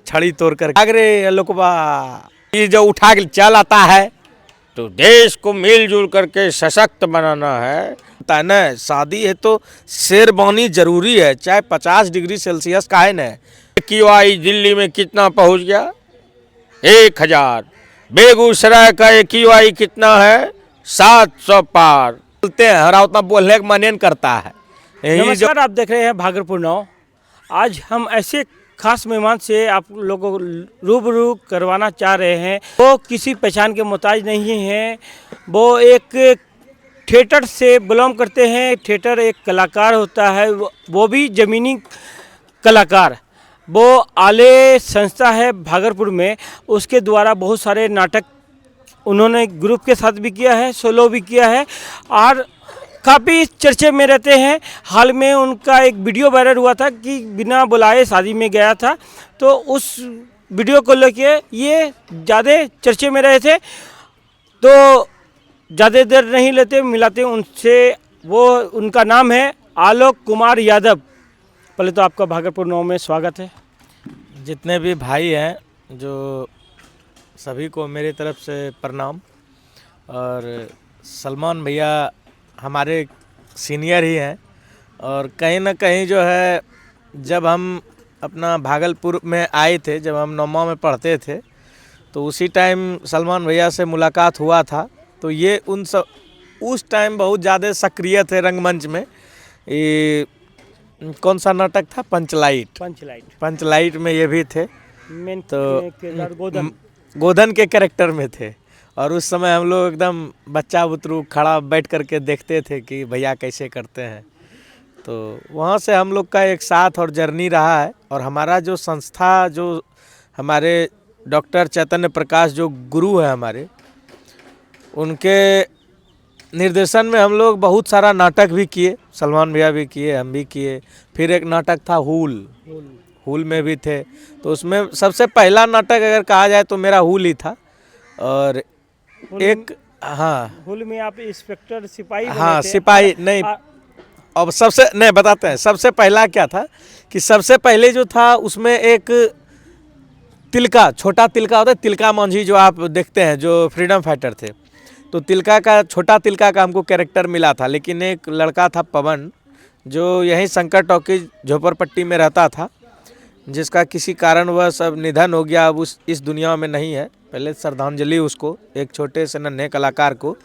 छड़ी तोड़ कर भाग रे लोकबा। ये जो उठा के चल आता है तो देश को मिलजुल करके सशक्त बनाना है ना। शादी है तो शेरवानी जरूरी है, चाहे 50 डिग्री सेल्सियस का है ना। QI दिल्ली में कितना पहुंच गया? 1000। बेगूसराय का QI कितना है? 700 पार। बोलते हैं हरा उतना बोलने का मन नहीं करता है। नमस्कार, आप देख रहे हैं भागलपुर नाउ। आज हम ऐसे खास मेहमान से आप लोगों को रूबरू करवाना चाह रहे हैं। वो किसी पहचान के मोहताज नहीं हैं। वो एक थिएटर से बिलोंग करते हैं। थिएटर एक कलाकार होता है, वो भी ज़मीनी कलाकार। वो आले संस्था है भागलपुर में, उसके द्वारा बहुत सारे नाटक उन्होंने ग्रुप के साथ भी किया है, सोलो भी किया है और काफ़ी चर्चे में रहते हैं। हाल में उनका एक वीडियो वायरल हुआ था कि बिना बुलाए शादी में गया था, तो उस वीडियो को लेके ये ज़्यादा चर्चे में रहे थे। तो ज़्यादा देर नहीं लेते, मिलाते उनसे। वो उनका नाम है आलोक कुमार यादव। पहले तो आपका भागलपुर नाउ में स्वागत है। जितने भी भाई हैं, जो सभी को मेरी तरफ से प्रणाम। और सलमान भैया हमारे सीनियर ही हैं, और कहीं ना कहीं जो है जब हम अपना भागलपुर में आए थे, जब हम 9वीं में पढ़ते थे, तो उसी टाइम सलमान भैया से मुलाकात हुआ था। तो ये उस टाइम बहुत ज़्यादा सक्रिय थे रंगमंच में। ये कौन सा नाटक था? पंचलाइट में ये भी थे। तो गोधन के कैरेक्टर में थे। और उस समय हम लोग एकदम बच्चा बुतरू खड़ा बैठ करके देखते थे कि भैया कैसे करते हैं। तो वहाँ से हम लोग का एक साथ और जर्नी रहा है। और हमारा जो संस्था, जो हमारे डॉक्टर चैतन्य प्रकाश जो गुरु है हमारे, उनके निर्देशन में हम लोग बहुत सारा नाटक भी किए। सलमान भैया भी किए, हम भी किए। फिर एक नाटक था हुल में भी थे। तो उसमें सबसे पहला नाटक अगर कहा जाए तो मेरा हुल ही था। और हुल में आप इंस्पेक्टर सिपाही बने हाँ, थे। सिपाही नहीं। अब सबसे नहीं बताते हैं, सबसे पहला क्या था कि सबसे पहले जो था उसमें एक तिलका, छोटा तिलका होता है, तिलका मांझी जो आप देखते हैं, जो फ्रीडम फाइटर थे। तो छोटा तिलका का हमको कैरेक्टर मिला था। लेकिन एक लड़का था पवन, जो यहीं शंकर टॉकीज झोपड़पट्टी में रहता था, जिसका किसी कारणवश अब निधन हो गया। अब इस दुनिया में नहीं है। पहले श्रद्धांजलि उसको, एक छोटे से नन्हे कलाकार को।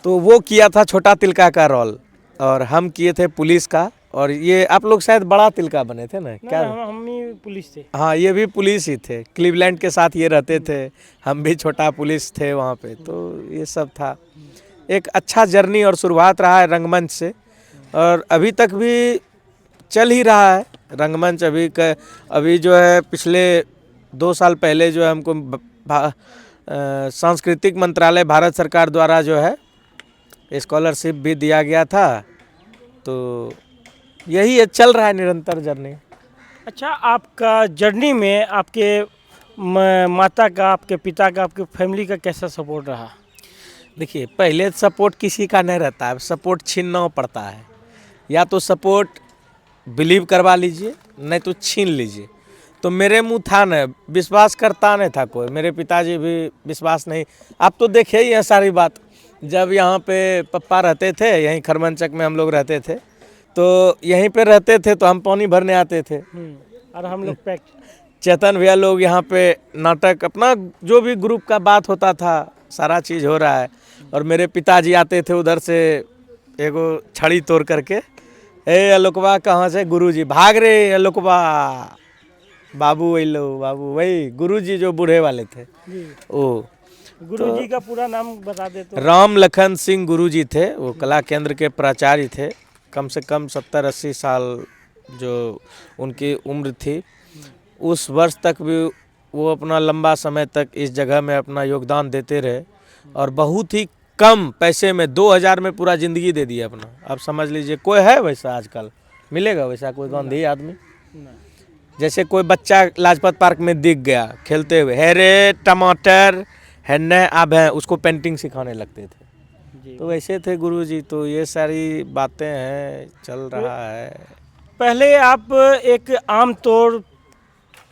तो वो किया था छोटा तिलका का रोल, और हम किए थे पुलिस का। और ये आप लोग शायद बड़ा तिलका बने थे ना? क्या हम ही पुलिस थे। हाँ, ये भी पुलिस ही थे। क्लीवलैंड के साथ ये रहते थे। हम भी छोटा पुलिस थे वहाँ पे। तो ये सब था। एक अच्छा जर्नी और शुरुआत रहा है रंगमंच से, और अभी तक भी चल ही रहा है रंगमंच। अभी जो है पिछले 2 साल पहले जो है हमको सांस्कृतिक मंत्रालय भारत सरकार द्वारा जो है स्कॉलरशिप भी दिया गया था। तो यही चल रहा है निरंतर जर्नी। अच्छा, आपका जर्नी में आपके माता का, आपके पिता का, आपके फैमिली का कैसा सपोर्ट रहा? देखिए, पहले सपोर्ट किसी का नहीं रहता है, सपोर्ट छीनना पड़ता है। या तो सपोर्ट बिलीव करवा लीजिए, नहीं तो छीन लीजिए। तो मेरे मुँह था न, विश्वास करता नहीं था कोई। मेरे पिताजी भी विश्वास नहीं। आप तो देखे ही है सारी बात। जब यहाँ पे पप्पा रहते थे, यहीं खरमनचक में हम लोग रहते थे, तो यहीं पे रहते थे, तो हम पानी भरने आते थे। और हम लोग पैक चेतन भैया लोग यहाँ पे नाटक, अपना जो भी ग्रुप का बात होता था, सारा चीज़ हो रहा है। और मेरे पिताजी आते थे उधर से एगो छड़ी तोड़ करके, ए अलोकबा कहाँ से? गुरुजी। भाग रे अलोकबा, बाबू अलो बाबू। वही गुरुजी जो बूढ़े वाले थे। ओ गुरुजी का पूरा नाम बता दे तो? राम लखन सिंह गुरुजी थे। वो कला केंद्र के प्राचार्य थे। कम से कम 70-80 साल जो उनकी उम्र थी, उस वर्ष तक भी वो अपना लंबा समय तक इस जगह में अपना योगदान देते रहे। और बहुत ही कम पैसे में 2000 में पूरा ज़िंदगी दे दिया अपना। आप समझ लीजिए, कोई है वैसा आजकल? मिलेगा वैसा कोई गांधी आदमी? जैसे कोई बच्चा लाजपत पार्क में दिख गया खेलते हुए, है रे टमाटर है न, अब है, उसको पेंटिंग सिखाने लगते थे। तो वैसे थे गुरुजी। तो ये सारी बातें हैं, चल रहा है। पहले आप एक आम तौर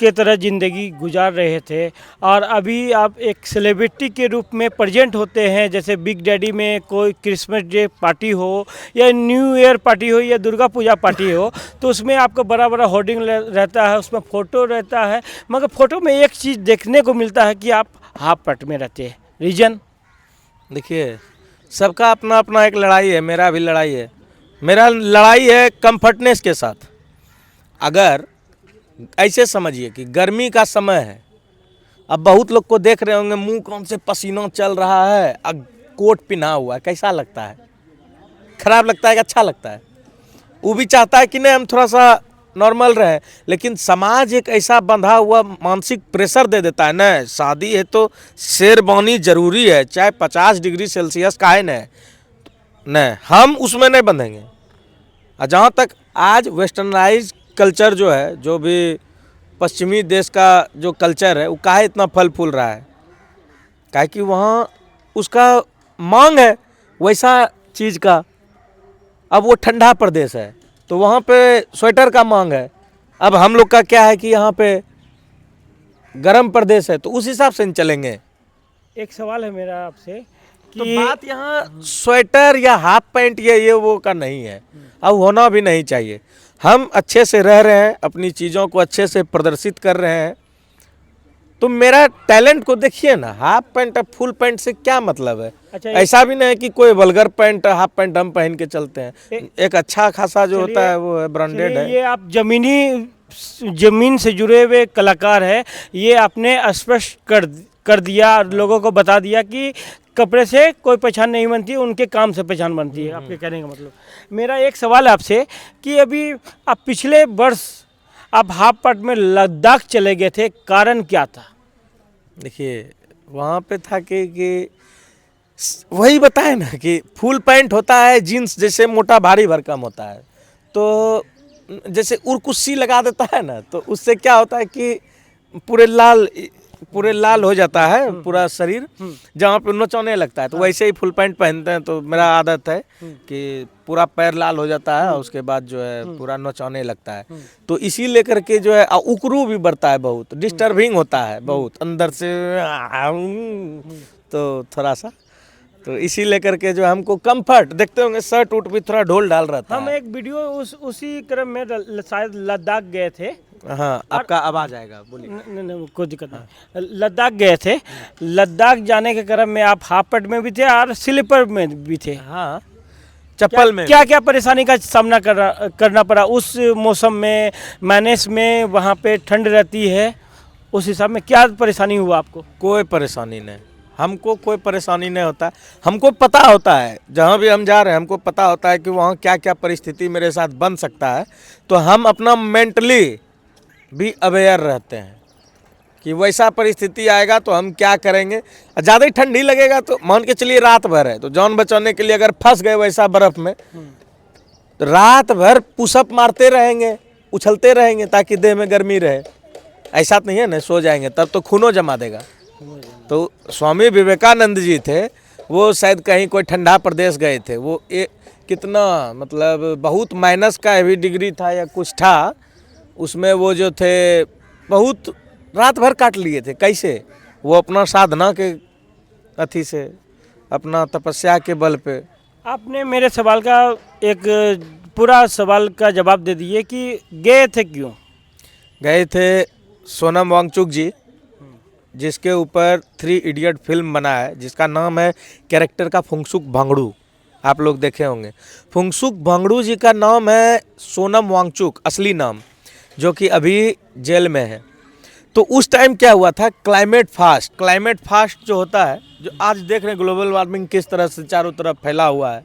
के तरह ज़िंदगी गुजार रहे थे और अभी आप एक सेलिब्रिटी के रूप में प्रेजेंट होते हैं। जैसे बिग डैडी में कोई क्रिसमस डे पार्टी हो या न्यू ईयर पार्टी हो या दुर्गा पूजा पार्टी हो, तो उसमें आपका बड़ा बड़ा होर्डिंग रहता है, उसमें फ़ोटो रहता है। मगर फ़ोटो में एक चीज़ देखने को मिलता है कि आप हाफ पैंट में रहते हैं। रीज़न? देखिए, सबका अपना अपना एक लड़ाई है, मेरा भी लड़ाई है। मेरा लड़ाई है कंफर्टनेस के साथ। अगर ऐसे समझिए कि गर्मी का समय है, अब बहुत लोग को देख रहे होंगे मुंह कौन से पसीना चल रहा है, अब कोट पहना हुआ है, कैसा लगता है? खराब लगता है कि अच्छा लगता है? वो भी चाहता है कि नहीं हम थोड़ा सा नॉर्मल रहे, लेकिन समाज एक ऐसा बंधा हुआ मानसिक प्रेशर दे देता है ना, शादी है तो शेरवानी जरूरी है, चाहे 50 डिग्री सेल्सियस का है न, हम उसमें नहीं बंधेंगे। और जहाँ तक आज वेस्टर्नाइज कल्चर जो है, जो भी पश्चिमी देश का जो कल्चर है, वो काहे इतना फल फूल रहा है? काहे कि वहाँ उसका मांग है वैसा चीज़ का। अब वो ठंडा प्रदेश है तो वहाँ पे स्वेटर का मांग है। अब हम लोग का क्या है कि यहाँ पे गर्म प्रदेश है, तो उस हिसाब से चलेंगे। एक सवाल है मेरा आपसे तो कि बात यहाँ स्वेटर या हाफ पैंट ये वो का नहीं है, अब होना भी नहीं चाहिए। हम अच्छे से रह रहे हैं, अपनी चीज़ों को अच्छे से प्रदर्शित कर रहे हैं, तो मेरा टैलेंट को देखिए ना। हाफ पैंट और फुल पैंट से क्या मतलब है? अच्छा, ऐसा भी नहीं है कि कोई वल्गर पैंट हाफ पैंट हम पहन के चलते हैं। एक अच्छा खासा जो होता है वो है ब्रांडेड है। ये आप ज़मीन से जुड़े हुए कलाकार है, ये आपने स्पष्ट कर दिया और लोगों को बता दिया कि कपड़े से कोई पहचान नहीं बनती, उनके काम से पहचान बनती है। आपके कहने का मतलब। मेरा एक सवाल है आपसे कि अभी आप पिछले वर्ष आप हाफ पैंट में लद्दाख चले गए थे, कारण क्या था? देखिए, वहाँ पे था कि वही बताए ना कि फुल पैंट होता है जीन्स जैसे मोटा भारी भरकम होता है, तो जैसे उर्कुस्सी लगा देता है ना, तो उससे क्या होता है कि पूरे लाल हो जाता है पूरा शरीर, जहाँ पे नोचने लगता है। तो वैसे ही फुल पैंट पहनते हैं, तो मेरा आदत है कि पूरा पैर लाल हो जाता है, उसके बाद जो है पूरा नोचने लगता है। तो इसी लेकर के जो है उकरू भी बढ़ता है, बहुत डिस्टर्बिंग होता है बहुत अंदर से, तो थोड़ा सा, तो इसी लेकर के जो हमको कंफर्ट देखते होंगे, शर्ट उट भी थोड़ा ढोल डाल रहता हम है। एक वीडियो उसी क्रम में शायद लद्दाख गए थे। हाँ, आपका आवाज आएगा, बोलिए। नहीं, कोई दिक्कत नहीं। लद्दाख गए थे, लद्दाख जाने के क्रम में आप हाफ पैंट में भी थे और स्लीपर में भी थे। हाँ, चप्पल में क्या क्या परेशानी का सामना करना पड़ा उस मौसम में? माइनस में वहाँ पे ठंड रहती है, उस हिसाब में क्या परेशानी हुआ आपको? कोई परेशानी नहीं, हमको कोई परेशानी नहीं होता। हमको पता होता है जहाँ भी हम जा रहे हैं, हमको पता होता है कि वहाँ क्या क्या परिस्थिति मेरे साथ बन सकता है, तो हम अपना मेंटली भी अवेयर रहते हैं कि वैसा परिस्थिति आएगा तो हम क्या करेंगे। ज़्यादा ही ठंडी लगेगा तो मान के चलिए रात भर है, तो जान बचाने के लिए अगर फंस गए वैसा बर्फ़ में, तो रात भर पुशअप मारते रहेंगे, उछलते रहेंगे ताकि देह में गर्मी रहे। ऐसा तो नहीं है ना सो जाएंगे तब तो खूनो जमा देगा। तो स्वामी विवेकानंद जी थे, वो शायद कहीं कोई ठंडा प्रदेश गए थे, वो कितना मतलब बहुत माइनस का हेवी डिग्री था या कुछ था, उसमें वो जो थे बहुत रात भर काट लिए थे। कैसे? वो अपना साधना के अथी से, अपना तपस्या के बल पे। आपने मेरे सवाल का एक पूरा सवाल का जवाब दे दिए कि गए थे क्यों? गए थे सोनम वांगचुक जी, जिसके ऊपर 3 इडियट फिल्म बना है, जिसका नाम है कैरेक्टर का फुंगसुक भांगड़ू। आप लोग देखे होंगे। फुंगसुक भांगड़ू जी का नाम है सोनम वांगचुक, असली नाम, जो कि अभी जेल में है। तो उस टाइम क्या हुआ था, क्लाइमेट फास्ट जो होता है, जो आज देख रहे हैं ग्लोबल वार्मिंग किस तरह से चारों तरफ फैला हुआ है,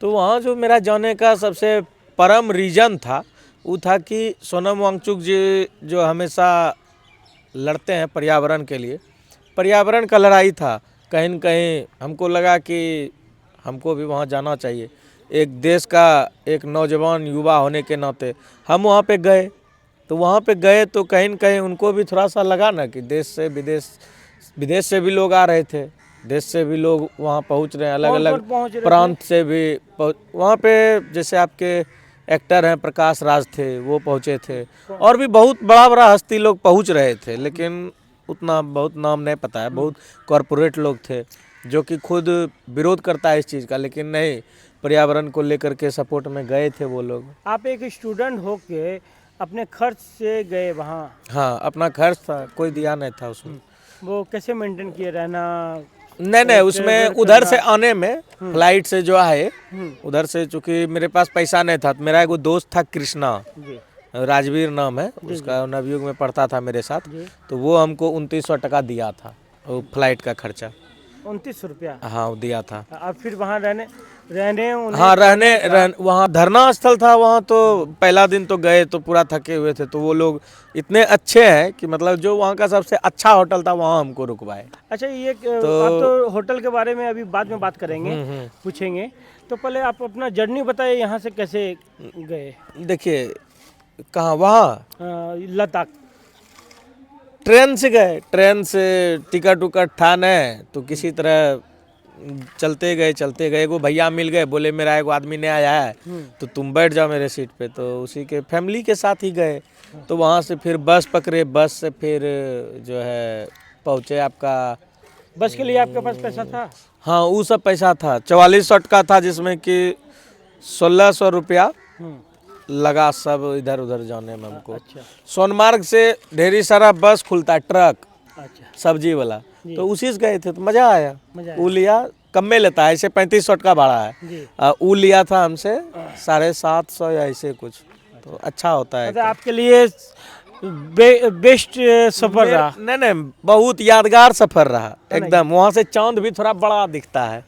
तो वहाँ जो मेरा जाने का सबसे परम रीज़न था वो था कि सोनम वांगचुक जी जो हमेशा लड़ते हैं पर्यावरण के लिए, पर्यावरण का लड़ाई था। कहीं न कहीं हमको लगा कि हमको भी वहाँ जाना चाहिए। एक देश का एक नौजवान युवा होने के नाते हम वहाँ पे गए, तो वहाँ पे गए तो कहीं न कहीं उनको भी थोड़ा सा लगा ना कि देश से विदेश से भी लोग आ रहे थे, देश से भी लोग वहाँ पहुँच रहे हैं, अलग अलग प्रांत से भी वहाँ पे। जैसे आपके एक्टर हैं प्रकाश राज थे, वो पहुँचे थे, और भी बहुत बड़ा बड़ा हस्ती लोग पहुँच रहे थे, लेकिन उतना बहुत नाम नहीं पता है। बहुत कॉरपोरेट लोग थे जो कि खुद विरोध करता है इस चीज़ का, लेकिन नहीं, पर्यावरण को लेकर के सपोर्ट में गए थे वो लोग। आप एक स्टूडेंट होके अपने खर्च से गए वहाँ, हाँ, अपना खर्च था, कोई दिया नहीं था उसमें। वो कैसे मेंटेन किए रहना? नहीं, उसमें ट्रेवल उधर करना। से आने में फ्लाइट से जो आए, उधर से, चूंकि मेरे पास पैसा नहीं था, तो मेरा एक दोस्त था कृष्णा, जी राजवीर नाम है उसका, नवयुग में पढ़ता था मेरे साथ, जी। तो वो हमको 2900 टका दिया था, वो फ्लाइट का खर्चा। 29 रुपया। हाँ, वो दिया था। अब फिर वहाँ रहने उन्हें हाँ, वहाँ धरना स्थल था, वहाँ तो पहला दिन तो गए तो पूरा थके हुए थे, तो वो लोग इतने अच्छे हैं कि मतलब जो वहाँ का सबसे अच्छा होटल था वहाँ हमको रुकवाए। अच्छा, ये आप तो होटल के बारे में अभी बाद में बात करेंगे, पूछेंगे, तो पहले आप अपना जर्नी बताइए, यहाँ से कैसे गए? देखिए, कहाँ, वहाँ लद्दाख ट्रेन से गए, ट्रेन से टिकट उकट था नहीं, तो किसी तरह चलते गए। एगो भैया मिल गए, बोले मेरा एगो आदमी नहीं आया है, तो तुम बैठ जाओ मेरे सीट पे, तो उसी के फैमिली के साथ ही गए। तो वहाँ से फिर बस पकड़े, बस से फिर जो है पहुँचे आपका। बस के लिए आपके पास पैसा था? हाँ, वो सब पैसा था, 4400 का था, जिसमें कि 1600 रुपया लगा सब इधर उधर जाने में हमको। अच्छा सोनमार्ग से ढेरी सारा बस खुलता है, ट्रक, अच्छा सब्जी वाला, तो उसी से गए थे, तो मज़ा आया। मजा वो लिया, कम में लेता है, ऐसे 3500 का भाड़ा है, जी। वो लिया था हमसे 750 या ऐसे कुछ, तो अच्छा होता है। मतलब आपके लिए बेस्ट सफर रहा? नहीं, बहुत यादगार सफर रहा एकदम। वहाँ से चांद भी थोड़ा बड़ा दिखता है,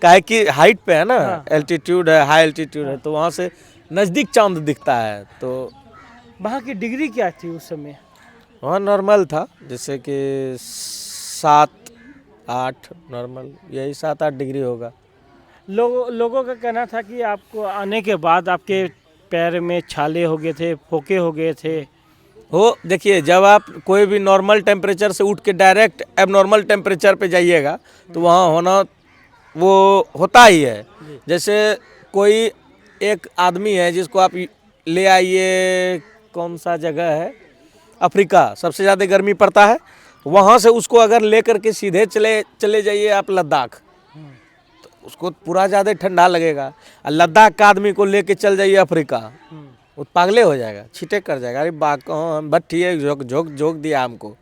काहे कि हाइट पे है ना, एल्टीट्यूड है, हाई एल्टीट्यूड है, तो वहाँ से नज़दीक चांद दिखता है। तो वहाँ की डिग्री क्या थी उस समय? वहाँ नॉर्मल था, जैसे कि 7-8 नॉर्मल, यही 7-8 डिग्री होगा। लोगों का कहना था कि आपको आने के बाद आपके पैर में छाले हो गए थे, फोके हो गए थे। हो, देखिए, जब आप कोई भी नॉर्मल टेम्परेचर से उठ के डायरेक्ट एबनॉर्मल टेम्परेचर पे जाइएगा, तो वहाँ होना वो होता ही है। जैसे कोई एक आदमी है जिसको आप ले आइए, कौन सा जगह है, अफ्रीका, सबसे ज़्यादा गर्मी पड़ता है, वहाँ से उसको अगर ले करके सीधे चले जाइए आप लद्दाख, तो उसको पूरा ज़्यादा ठंडा लगेगा। और लद्दाख का आदमी को लेके चल जाइए अफ्रीका, वो पागले हो जाएगा, छीटे कर जाएगा, अरे बाग कहाँ भट्टी है, झोंक दिया हमको।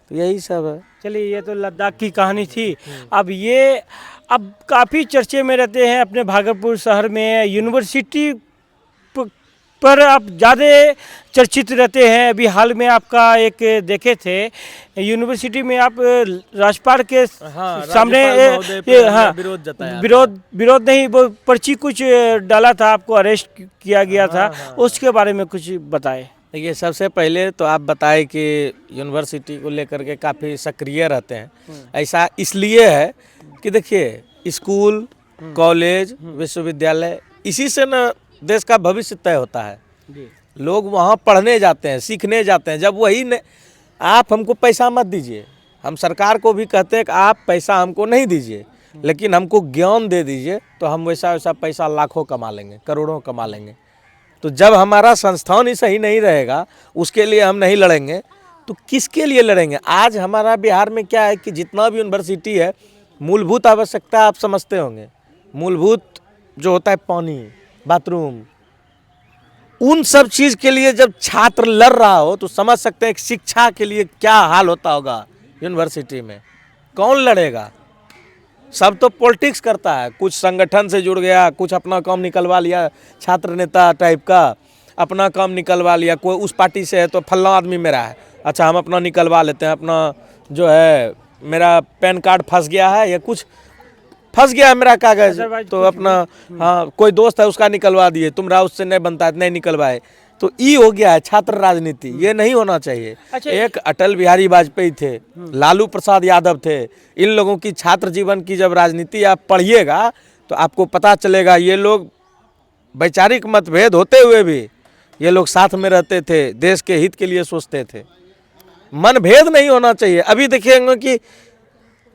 तो यही सब है। चलिए, ये तो लद्दाख की कहानी थी। अब काफ़ी चर्चे में रहते हैं अपने भागलपुर शहर में, यूनिवर्सिटी पर आप ज़्यादा चर्चित रहते हैं। अभी हाल में आपका एक देखे थे, यूनिवर्सिटी में आप राजपाल के सामने विरोध जताया, विरोध नहीं, वो पर्ची कुछ डाला था, आपको अरेस्ट किया गया था, उसके बारे में कुछ बताएं। देखिए, सबसे पहले तो आप बताएं कि यूनिवर्सिटी को लेकर के काफ़ी सक्रिय रहते हैं। ऐसा इसलिए है कि देखिए, स्कूल, कॉलेज, विश्वविद्यालय, इसी से ना देश का भविष्य तय होता है। लोग वहाँ पढ़ने जाते हैं, सीखने जाते हैं। जब वही ने, आप हमको पैसा मत दीजिए, हम सरकार को भी कहते हैं कि आप पैसा हमको नहीं दीजिए, लेकिन हमको ज्ञान दे दीजिए, तो हम वैसा पैसा लाखों कमा लेंगे, करोड़ों कमा लेंगे। तो जब हमारा संस्थान ही सही नहीं रहेगा, उसके लिए हम नहीं लड़ेंगे, तो किसके लिए लड़ेंगे? आज हमारा बिहार में क्या है कि जितना भी यूनिवर्सिटी है, मूलभूत आवश्यकता आप समझते होंगे, मूलभूत जो होता है पानी, बाथरूम, उन सब चीज़ के लिए जब छात्र लड़ रहा हो, तो समझ सकते हैं कि शिक्षा के लिए क्या हाल होता होगा यूनिवर्सिटी में। कौन लड़ेगा? सब तो पॉलिटिक्स करता है, कुछ संगठन से जुड़ गया, कुछ अपना काम निकलवा लिया, छात्र नेता टाइप का अपना काम निकलवा लिया। कोई उस पार्टी से है तो फल्ला आदमी मेरा है, अच्छा हम अपना निकलवा लेते हैं, अपना जो है मेरा पैन कार्ड फंस गया है या कुछ फंस गया है मेरा कागज, तो अपना, हाँ, कोई दोस्त है उसका निकलवा दिए, तुम्हारा उससे नहीं बनता है, नहीं निकलवाए। तो ये हो गया है छात्र राजनीति, ये नहीं होना चाहिए। अच्छा, एक अटल बिहारी वाजपेयी थे, लालू प्रसाद यादव थे, इन लोगों की छात्र जीवन की जब राजनीति आप पढ़िएगा तो आपको पता चलेगा, ये लोग वैचारिक मतभेद होते हुए भी ये लोग साथ में रहते थे, देश के हित के लिए सोचते थे। मनभेद नहीं होना चाहिए। अभी देखिएगा कि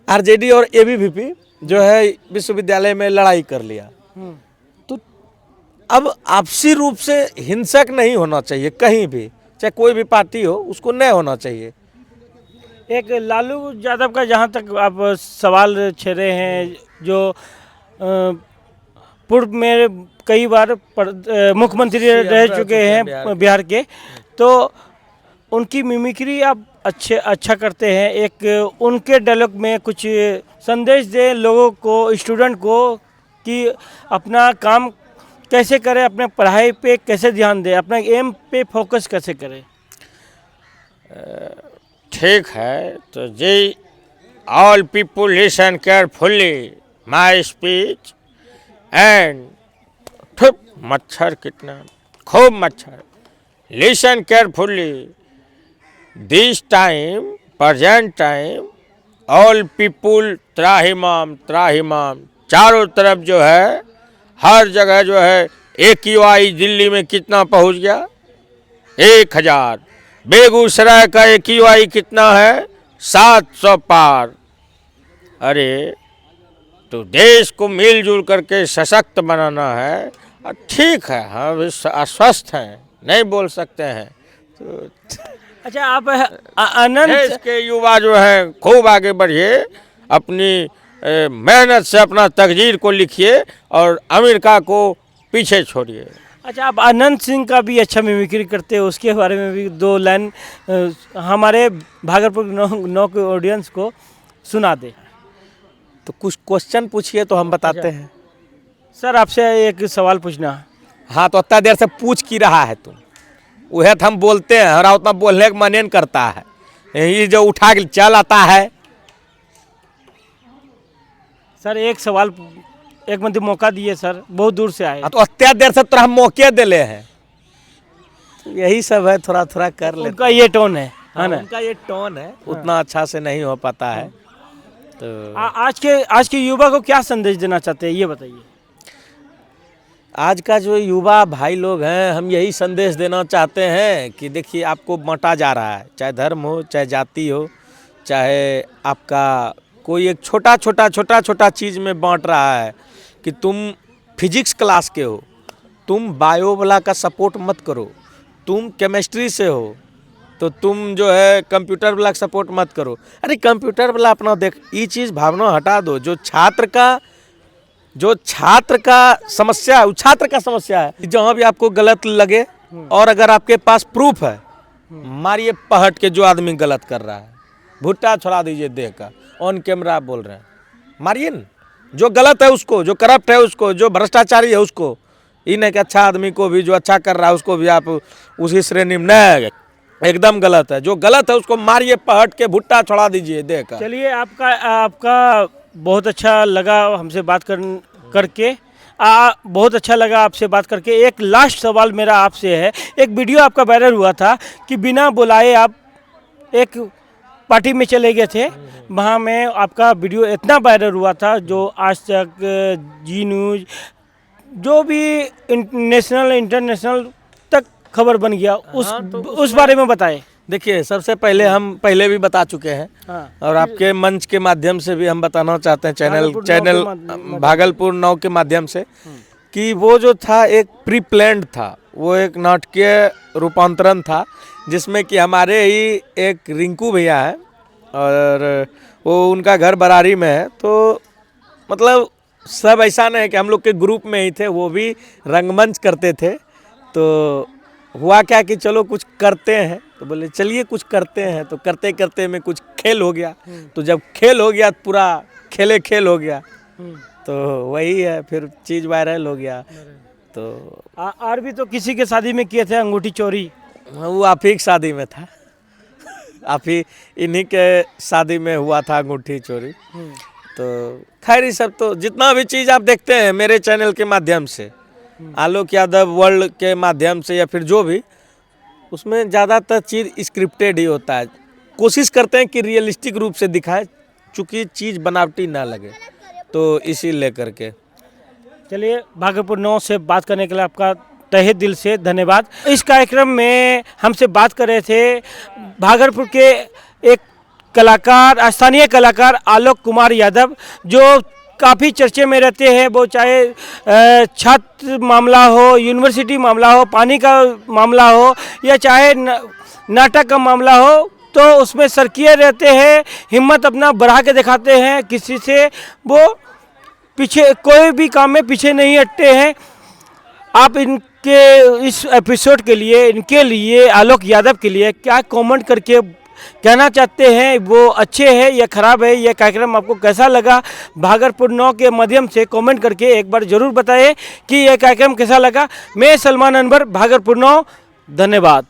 आरजेडी और एबीवीपी जो है विश्वविद्यालय में लड़ाई कर लिया, तो अब आपसी रूप से हिंसक नहीं होना चाहिए कहीं भी, चाहे कोई भी पार्टी हो, उसको नहीं होना चाहिए। एक लालू यादव का जहाँ तक आप सवाल छेड़े हैं, जो पूर्व में कई बार मुख्यमंत्री रह चुके हैं बिहार के, तो उनकी मिमिक्री आप अच्छा करते हैं। एक उनके डायलॉग में कुछ संदेश दें लोगों को, स्टूडेंट को, कि अपना काम कैसे करें, अपने पढ़ाई पे कैसे ध्यान दें, अपना एम पे फोकस कैसे करें। ठीक है, तो जी all people listen carefully my speech and मच्छर कितना खूब मच्छर, listen carefully this time present time all people त्राहिमाम त्राहिमाम, चारों तरफ जो है हर जगह जो है AQI दिल्ली में कितना पहुंच गया 1000, बेगूसराय का AQI कितना है 700 पार। अरे तो देश को मिलजुल करके सशक्त बनाना है। ठीक है, हम अस्वस्थ हैं, नहीं बोल सकते हैं। तो अच्छा, आप अनंत देश के युवा जो हैं खूब आगे बढ़िए, अपनी मेहनत से अपना तकदीर को लिखिए और अमेरिका को पीछे छोड़िए। अच्छा, आप अनंत सिंह का भी अच्छा मिमिक्री करते हो, उसके बारे में भी 2 लाइन हमारे भागलपुर 9 के ऑडियंस को सुना दे। तो कुछ क्वेश्चन पूछिए तो हम बताते हैं। सर, आपसे एक सवाल पूछना। हाँ, तो इतना देर से पूछ की रहा है तुम, वह तो हम बोलते हैं, हमारा उतना बोलने का मन नहीं करता है, ये जो उठा के चल आता है। सर, एक सवाल, एक मतलब मौका दिए सर, बहुत दूर से आए। तो इतना देर से तो हम मौके दिले हैं, तो यही सब है, थोड़ा थोड़ा कर लेते। उनका ये टोन है ना? उनका ये टोन है, उतना अच्छा से नहीं हो पाता है। तो आज के युवा को क्या संदेश देना चाहते हैं, ये बताइए। आज का जो युवा भाई लोग हैं, हम यही संदेश देना चाहते हैं कि देखिए, आपको बांटा जा रहा है, चाहे धर्म हो, चाहे जाति हो, चाहे आपका कोई एक छोटा चीज़ में बांट रहा है कि तुम फिजिक्स क्लास के हो, तुम बायो वाला का सपोर्ट मत करो, तुम केमिस्ट्री से हो तो तुम जो है कंप्यूटर वाला का सपोर्ट मत करो। अरे कंप्यूटर वाला अपना देख, ये चीज़ भावना हटा दो। जो छात्र का समस्या है, वो छात्र का समस्या है। जहाँ भी आपको गलत लगे और अगर आपके पास प्रूफ है, मारिए पहट के जो आदमी गलत कर रहा है, भुट्टा छोड़ा दीजिए देह का, ऑन कैमरा आप बोल रहे हैं, मारिए न जो गलत है उसको, जो करप्ट है उसको, जो भ्रष्टाचारी है उसको। ये नहीं कि अच्छा आदमी को भी, जो अच्छा कर रहा है उसको भी आप उसी श्रेणी में, नहीं, एकदम गलत है। जो गलत है उसको मारिए पहट के, भुट्टा छोड़ा दीजिए देह का। चलिए, आपका बहुत अच्छा लगा हमसे बात करके, बहुत अच्छा लगा आपसे बात करके। एक लास्ट सवाल मेरा आपसे है। एक वीडियो आपका वायरल हुआ था कि बिना बुलाए आप एक पार्टी में चले गए थे, वहाँ में आपका वीडियो इतना वायरल हुआ था, जो आज तक जी न्यूज़, जो भी नेशनल इंटरनेशनल तक खबर बन गया। उस बारे में बताएं। देखिए, सबसे पहले हम पहले भी बता चुके हैं, हाँ। और आपके मंच के माध्यम से भी हम बताना चाहते हैं, चैनल भागलपुर 9 के माध्यम से, कि वो जो था एक प्री प्लान्ड था, वो एक नाटकीय रूपांतरण था, जिसमें कि हमारे ही एक रिंकू भैया है और वो उनका घर बरारी में है। तो मतलब सब ऐसा नहीं है कि हम लोग के ग्रुप में ही थे, वो भी रंगमंच करते थे। तो हुआ क्या कि चलो कुछ करते हैं, तो बोले चलिए कुछ करते हैं। तो करते करते में कुछ खेल हो गया, तो जब खेल हो गया तो पूरा खेल हो गया, तो वही है, फिर चीज़ वायरल हो गया। तो और भी तो किसी के शादी में किए थे अंगूठी चोरी, वो आप ही की शादी में था, आप ही इन्हीं के शादी में हुआ था अंगूठी चोरी। तो खैर, ये सब तो जितना भी चीज़ आप देखते हैं मेरे चैनल के माध्यम से, आलोक यादव वर्ल्ड के माध्यम से, या फिर जो भी, उसमें ज़्यादातर चीज़ स्क्रिप्टेड ही होता है। कोशिश करते हैं कि रियलिस्टिक रूप से दिखाएं, चूँकि चीज़ बनावटी ना लगे, तो इसी लेकर के। चलिए, भागलपुर 9 से बात करने के लिए आपका तहे दिल से धन्यवाद। इस कार्यक्रम में हमसे बात कर रहे थे भागलपुर के एक कलाकार, स्थानीय कलाकार आलोक कुमार यादव, जो काफ़ी चर्चे में रहते हैं, वो चाहे छात्र मामला हो, यूनिवर्सिटी मामला हो, पानी का मामला हो, या चाहे नाटक का मामला हो, तो उसमें सरकिए रहते हैं, हिम्मत अपना बढ़ा के दिखाते हैं, किसी से वो पीछे, कोई भी काम में पीछे नहीं हटते हैं। आप इनके इस एपिसोड के लिए, इनके लिए, आलोक यादव के लिए क्या कमेंट करके कहना चाहते हैं, वो अच्छे हैं या ख़राब है, यह कार्यक्रम आपको कैसा लगा, भागलपुर 9 के माध्यम से कमेंट करके एक बार ज़रूर बताएं कि यह कार्यक्रम कैसा लगा। मैं सलमान अनवर, भागलपुर 9, धन्यवाद।